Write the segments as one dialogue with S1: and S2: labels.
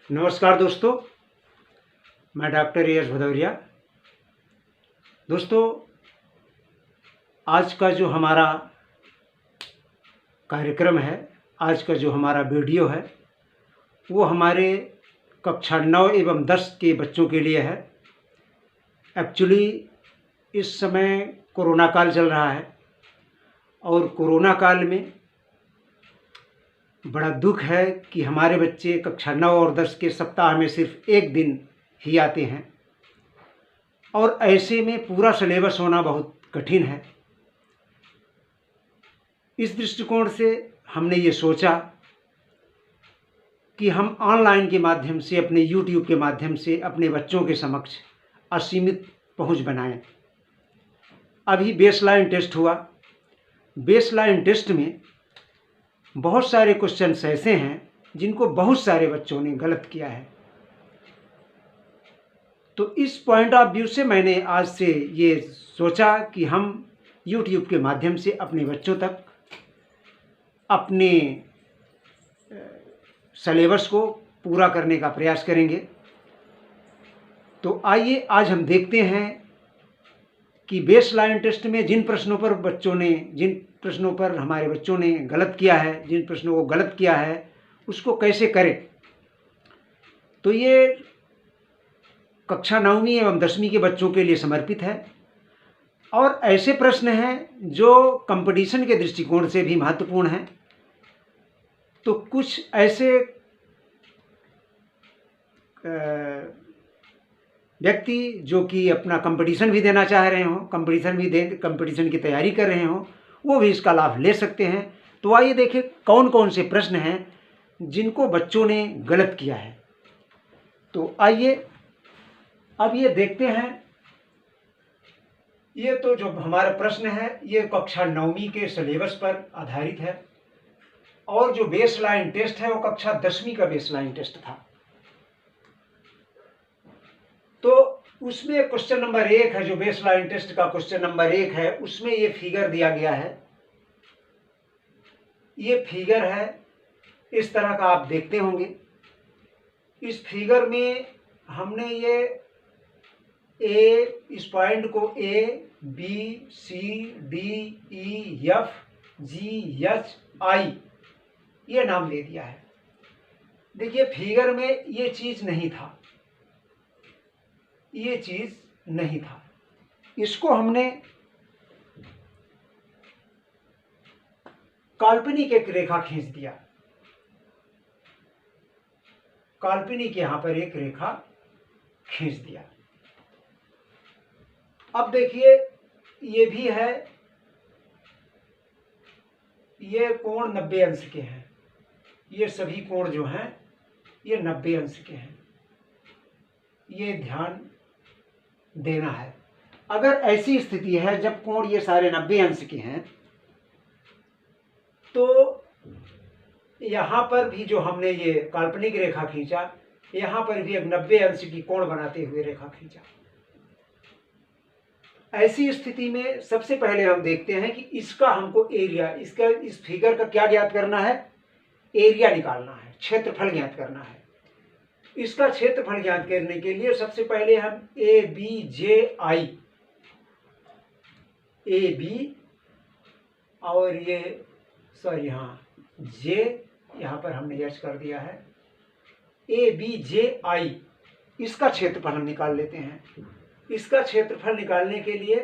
S1: नमस्कार दोस्तों, मैं डॉक्टर यश भदौरिया। दोस्तों, आज का जो हमारा कार्यक्रम है, आज का जो हमारा वीडियो है, वो हमारे कक्षा 9 एवं 10 के बच्चों के लिए है। एक्चुअली इस समय कोरोना काल चल रहा है और कोरोना काल में बड़ा दुख है कि हमारे बच्चे कक्षा 9 और 10 के सप्ताह में सिर्फ एक दिन ही आते हैं और ऐसे में पूरा सिलेबस होना बहुत कठिन है। इस दृष्टिकोण से हमने ये सोचा कि हम ऑनलाइन के माध्यम से, अपने YouTube के माध्यम से अपने बच्चों के समक्ष असीमित पहुंच बनाएं। अभी बेसलाइन टेस्ट हुआ। बेसलाइन टेस्ट में बहुत सारे क्वेश्चंस ऐसे हैं जिनको बहुत सारे बच्चों ने गलत किया है। तो इस पॉइंट ऑफ व्यू से मैंने आज से ये सोचा कि हम YouTube के माध्यम से अपने बच्चों तक अपने सिलेबस को पूरा करने का प्रयास करेंगे। तो आइए आज हम देखते हैं कि बेसलाइन टेस्ट में जिन प्रश्नों पर हमारे बच्चों ने गलत किया है, जिन प्रश्नों को गलत किया है, उसको कैसे करें। तो ये कक्षा 9वीं एवं 10वीं के बच्चों के लिए समर्पित है और ऐसे प्रश्न हैं जो कंपटीशन के दृष्टिकोण से भी महत्वपूर्ण हैं। तो कुछ ऐसे व्यक्ति जो कि अपना कंपटीशन भी देना चाह रहे हों, कंपटीशन की तैयारी कर रहे हों, वो भी इसका लाभ ले सकते हैं। तो आइए देखें कौन कौन से प्रश्न हैं जिनको बच्चों ने गलत किया है। तो आइए अब ये देखते हैं। ये तो जो हमारा प्रश्न है ये कक्षा 9वीं के सिलेबस पर आधारित है और जो बेसलाइन टेस्ट है वो कक्षा 10वीं का बेसलाइन टेस्ट था। तो उसमें क्वेश्चन नंबर 1 है, जो बेसलाइन टेस्ट का क्वेश्चन नंबर 1 है, उसमें ये फिगर दिया गया है। ये फिगर है, इस तरह का आप देखते होंगे। इस फिगर में हमने ये इस पॉइंट को A, B, C, D, E, F, G, H, I ये नाम दे दिया है। देखिए फिगर में ये चीज नहीं था, ये चीज नहीं था। इसको हमने काल्पनिक एक रेखा खींच दिया। काल्पनिक यहां पर एक रेखा खींच दिया। अब देखिए ये भी है, ये कोण 90 अंश के हैं। ये सभी कोण जो हैं ये 90 अंश के हैं। ये ध्यान देना है। अगर ऐसी स्थिति है जब कोण ये सारे 90 अंश के हैं तो यहां पर भी जो हमने ये काल्पनिक रेखा खींचा, यहां पर भी एक 90 अंश की कोण बनाते हुए रेखा खींचा। ऐसी स्थिति में सबसे पहले हम देखते हैं कि इसका हमको एरिया, इसका इस फिगर का क्या ज्ञात करना है, एरिया निकालना है, क्षेत्रफल ज्ञात करना है। इसका क्षेत्रफल ज्ञात करने के लिए सबसे पहले हम ABJI, AB और ये सॉरी J यहां पर हमने एच कर दिया है, ABJI इसका क्षेत्रफल हम निकाल लेते हैं। इसका क्षेत्रफल निकालने के लिए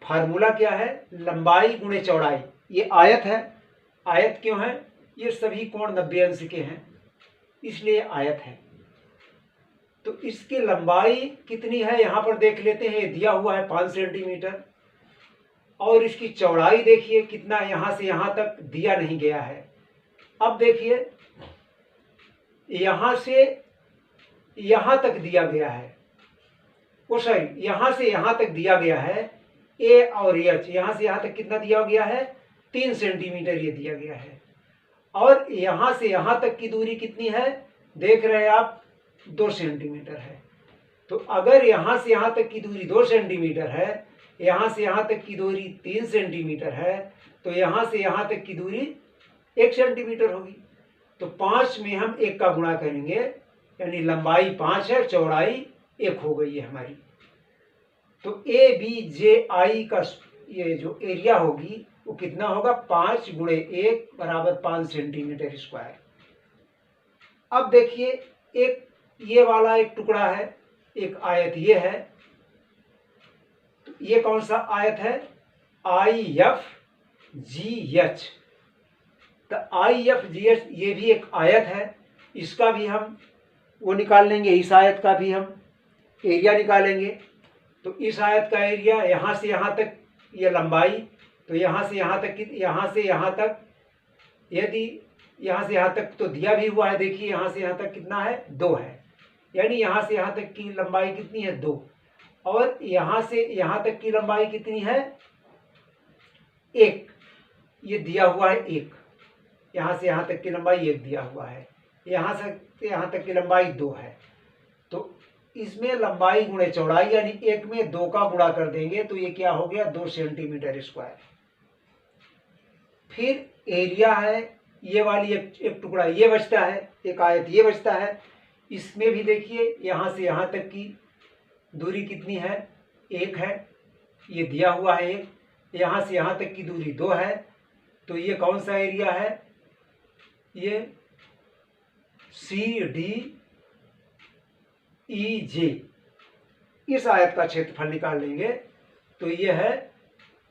S1: फार्मूला क्या है, लंबाई गुणे चौड़ाई। ये आयत है। आयत क्यों है, ये सभी कोण 90 अंश के हैं इसलिए आयत है। तो इसकी लंबाई कितनी है यहां पर देख लेते हैं, दिया हुआ है 5 सेंटीमीटर। और इसकी चौड़ाई देखिए कितना, यहां से यहां तक दिया नहीं गया है। अब देखिए यहां से यहां तक दिया गया है, यहां से यहां तक दिया गया है। ए और एच यहां से यहां तक कितना दिया गया है, 3 सेंटीमीटर ये दिया गया है। और यहां से यहां तक की दूरी कितनी है, देख रहे हैं आप, 2 सेंटीमीटर है। तो अगर यहां से यहां तक की दूरी 2 सेंटीमीटर है, यहां से यहां तक की दूरी 3 सेंटीमीटर है, तो यहां से यहां तक की दूरी 1 सेंटीमीटर होगी। तो 5 में हम 1 का गुणा करेंगे, यानी लंबाई 5 है, चौड़ाई 1 हो गई है हमारी। तो ABJI का ये जो एरिया होगी वो कितना होगा, 5 गुणे 1 बराबर 5 सेंटीमीटर स्क्वायर। अब देखिए, एक ये वाला एक टुकड़ा है, एक आयत ये है, तो ये कौन सा आयत है, IFGH। तो IFGH ये भी एक आयत है, इसका भी हम वो निकाल लेंगे, इस आयत का भी हम एरिया निकालेंगे। तो इस आयत का एरिया यहाँ से यहाँ तक ये लंबाई, तो यहाँ से यहाँ तक, यहाँ से यहाँ तक, यदि यहाँ से यहाँ तक तो दिया भी हुआ है, देखिए यहाँ से यहाँ तक कितना है, 2 है, यानी यहाँ से यहाँ तक की लंबाई कितनी है, 2, और यहाँ से यहाँ तक की लंबाई कितनी है, 1, ये दिया हुआ है 1, यहाँ से यहाँ तक की लंबाई 1 दिया हुआ है, यहाँ से यहाँ तक की लंबाई 2 है। तो इसमें लंबाई गुणे चौड़ाई, यानी 1 में 2 का गुणा कर देंगे तो ये क्या हो गया, 2 सेंटीमीटर स्क्वायर। फिर एरिया है, ये वाली एक टुकड़ा ये बचता है, एक आयत ये बचता है, इसमें भी देखिए यहाँ से यहाँ तक की दूरी कितनी है, 1 है, ये दिया हुआ है 1, यहाँ से यहाँ तक की दूरी 2 है, तो ये कौन सा एरिया है, ये CDEJ। इस आयत का क्षेत्रफल निकाल लेंगे तो ये है,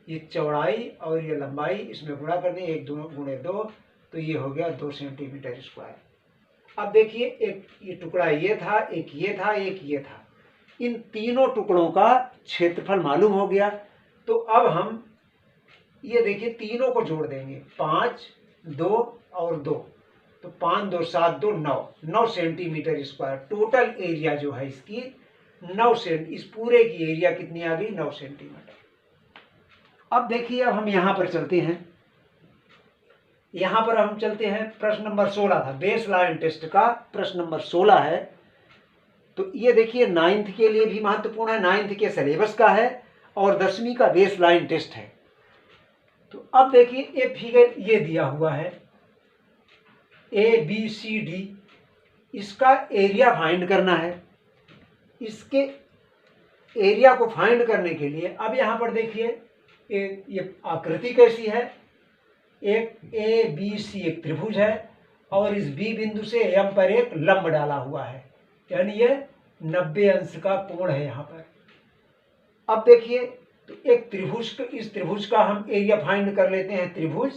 S1: ये चौड़ाई और ये लंबाई, इसमें गुणा कर दें, 1 गुणे 2, तो ये हो गया 2 सेंटीमीटर स्क्वायर। अब देखिए, एक ये टुकड़ा ये था, एक ये था, एक ये था, इन तीनों टुकड़ों का क्षेत्रफल मालूम हो गया। तो अब हम ये देखिए तीनों को जोड़ देंगे, 5, 2 और 2, तो 5, 2, 7, 2, 9 सेंटीमीटर स्क्वायर। टोटल एरिया जो है इसकी 9 सेंट, इस पूरे की एरिया कितनी आ गई, 9 सेंटीमीटर। अब देखिए, अब हम यहाँ पर चलते हैं, यहाँ पर हम चलते हैं, प्रश्न नंबर 16 था, बेस लाइन टेस्ट का प्रश्न नंबर 16 है। तो ये देखिए 9th के लिए भी महत्वपूर्ण है, 9th के सिलेबस का है और 10वीं का बेस लाइन टेस्ट है। तो अब देखिए, ये फिगर ये दिया हुआ है ABCD, इसका एरिया फाइंड करना है। इसके एरिया को फाइंड करने के लिए अब यहाँ पर देखिए, ये आकृति कैसी है, एक ABC एक त्रिभुज है और इस B बिंदु से M पर एक लंब डाला हुआ है, यानी ये 90 अंश का कोण है यहाँ पर। अब देखिए, तो एक त्रिभुज, इस त्रिभुज का हम एरिया फाइंड कर लेते हैं। त्रिभुज,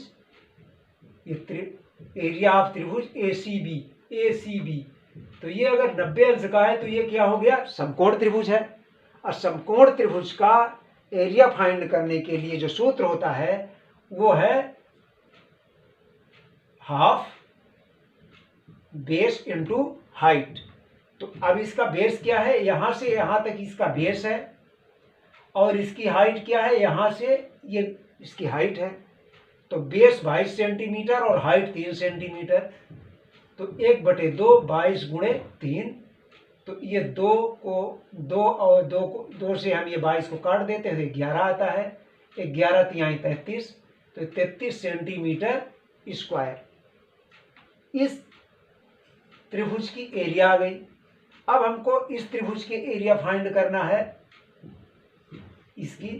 S1: ये एरिया ऑफ त्रिभुज ACB, तो ये अगर 90 अंश का है तो ये क्या हो गया, समकोण त्रिभुज है। और समकोण त्रिभुज का एरिया फाइंड करने के लिए जो सूत्र होता है वो है हाफ बेस इनटू हाइट। तो अब इसका बेस क्या है, यहां से यहां तक इसका बेस है, और इसकी हाइट क्या है, यहां से ये इसकी हाइट है। तो बेस 22 सेंटीमीटर और हाइट 3 सेंटीमीटर, तो 1/2 22 गुणे 3, तो ये 2 को 2 और 2 से हम ये 22 को काट देते हैं तो 11 आता है, 11 तिहाई 33, तो 33 सेंटीमीटर स्क्वायर इस त्रिभुज की एरिया आ गई। अब हमको इस त्रिभुज की एरिया फाइंड करना है, इसकी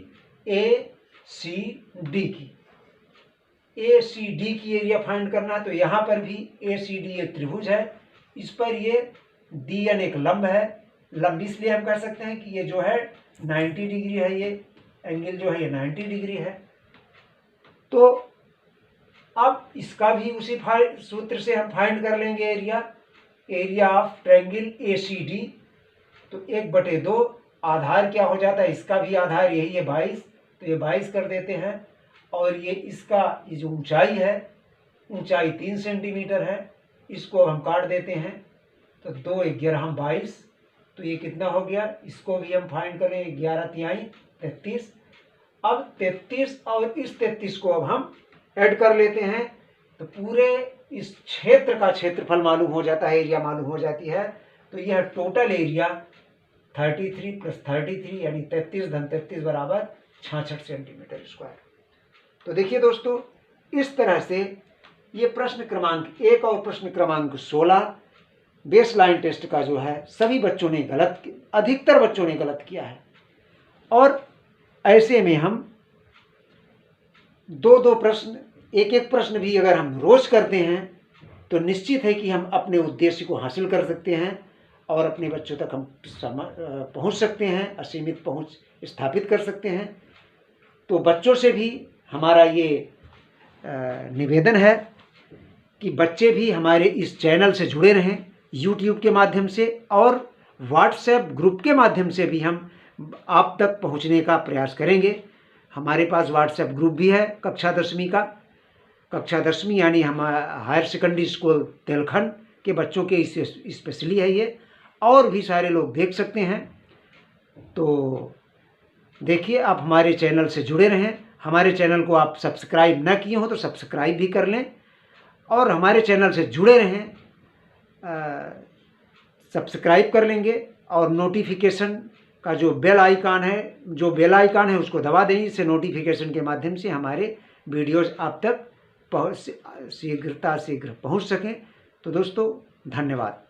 S1: ACD की एरिया फाइंड करना है। तो यहाँ पर भी ACD एक त्रिभुज है, इस पर ये DN एक लंब है। लंब इसलिए हम कह सकते हैं कि ये जो है 90 डिग्री है, ये एंगल जो है ये 90 डिग्री है। तो अब इसका भी उसी सूत्र से हम फाइंड कर लेंगे एरिया ऑफ ट्रायंगल ACD। तो 1/2 आधार क्या हो जाता है, इसका भी आधार यही है 22, तो ये 22 कर देते हैं। और ये इसका ये जो ऊंचाई है, ऊंचाई 3 सेंटीमीटर है, इसको हम काट देते हैं, तो 2 11 22, तो ये कितना हो गया, इसको भी हम फाइंड करें, 11 तिहाई 33। अब 33 और इस 33 को अब हम ऐड कर लेते हैं, तो पूरे इस क्षेत्र का क्षेत्रफल मालूम हो जाता है, एरिया मालूम हो जाती है। तो यह टोटल एरिया 33 + 33 यानी 33 + 33 = 66 सेंटीमीटर स्क्वायर। तो देखिए दोस्तों, इस तरह से ये प्रश्न क्रमांक 1 और प्रश्न क्रमांक 16 बेस लाइन टेस्ट का जो है सभी बच्चों ने अधिकतर बच्चों ने गलत किया है। और ऐसे में हम 2-2 प्रश्न, एक प्रश्न भी अगर हम रोज करते हैं तो निश्चित है कि हम अपने उद्देश्य को हासिल कर सकते हैं और अपने बच्चों तक हम पहुंच सकते हैं, असीमित पहुंच स्थापित कर सकते हैं। तो बच्चों से भी हमारा ये निवेदन है कि बच्चे भी हमारे इस चैनल से जुड़े रहें, यूट्यूब के माध्यम से और व्हाट्सएप ग्रुप के माध्यम से भी हम आप तक पहुंचने का प्रयास करेंगे। हमारे पास व्हाट्सएप ग्रुप भी है कक्षा 10वीं का, कक्षा 10वीं यानी हम हायर सेकेंडरी स्कूल तेलखंड के बच्चों के स्पेशली है ये, और भी सारे लोग देख सकते हैं। तो देखिए, आप हमारे चैनल से जुड़े रहें। हमारे चैनल को आप सब्सक्राइब न किए हो तो सब्सक्राइब भी कर लें और हमारे चैनल से जुड़े रहें। सब्सक्राइब कर लेंगे और नोटिफिकेशन का जो बेल आइकन है उसको दबा दें। इससे नोटिफिकेशन के माध्यम से हमारे वीडियोस आप तक शीघ्र पहुंच सकें। तो दोस्तों, धन्यवाद।